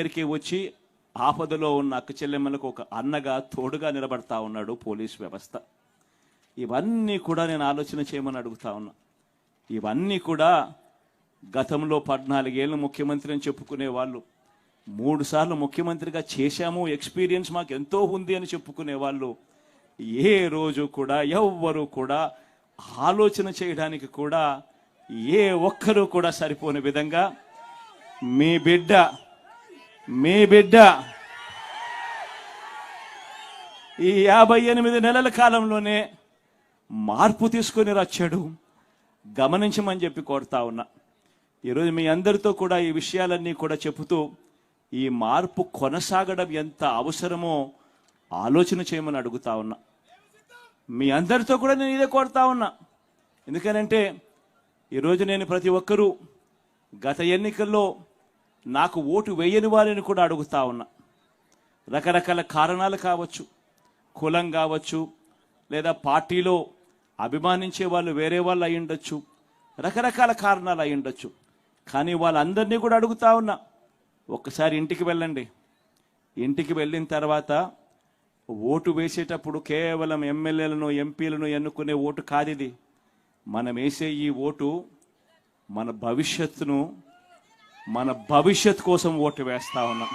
దగ్గరికి వచ్చి ఆపదలో ఉన్న అక్క చెల్లెమ్మలకు ఒక అన్నగా తోడుగా నిలబడతా ఉన్నాడు పోలీస్ వ్యవస్థ. ఇవన్నీ కూడా నేను ఆలోచన చేయమని అడుగుతా ఉన్నా. ఇవన్నీ కూడా గతంలో 14 ఏళ్ళు ముఖ్యమంత్రి అని చెప్పుకునే వాళ్ళు, 3 సార్లు ముఖ్యమంత్రిగా చేశాము, ఎక్స్పీరియన్స్ మాకు ఎంతో ఉంది అని చెప్పుకునే వాళ్ళు ఏ రోజు కూడా ఎవ్వరూ కూడా ఆలోచన చేయడానికి కూడా ఏ ఒక్కరూ కూడా సరిపోని విధంగా మీ బిడ్డ ఈ 58 నెలల కాలంలోనే మార్పు తీసుకొని వచ్చాడు. గమనించమని చెప్పి కోరుతా ఉన్నా. ఈరోజు మీ అందరితో కూడా ఈ విషయాలన్నీ కూడా చెబుతూ ఈ మార్పు కొనసాగడం ఎంత అవసరమో ఆలోచన చేయమని అడుగుతా ఉన్నా. మీ అందరితో కూడా నేను ఇదే కోరుతా ఉన్నా. ఎందుకనంటే ఈరోజు నేను ప్రతి ఒక్కరూ గత ఎన్నికల్లో నాకు ఓటు వేయని వారిని కూడా అడుగుతా ఉన్నా. రకరకాల కారణాలు కావచ్చు, కులం కావచ్చు, లేదా పార్టీలో అభిమానించే వాళ్ళు వేరే వాళ్ళు అయి ఉండొచ్చు, రకరకాల కారణాలు అయి ఉండొచ్చు. కానీ వాళ్ళందరినీ కూడా అడుగుతా ఉన్నా, ఒక్కసారి ఇంటికి వెళ్ళండి. ఇంటికి వెళ్ళిన తర్వాత ఓటు వేసేటప్పుడు కేవలం ఎమ్మెల్యేలను ఎంపీలను ఎన్నుకునే ఓటు కాదు ఇది. మనం వేసే ఈ ఓటు మన భవిష్యత్తు కోసం ఓటు వేస్తా ఉన్నాం.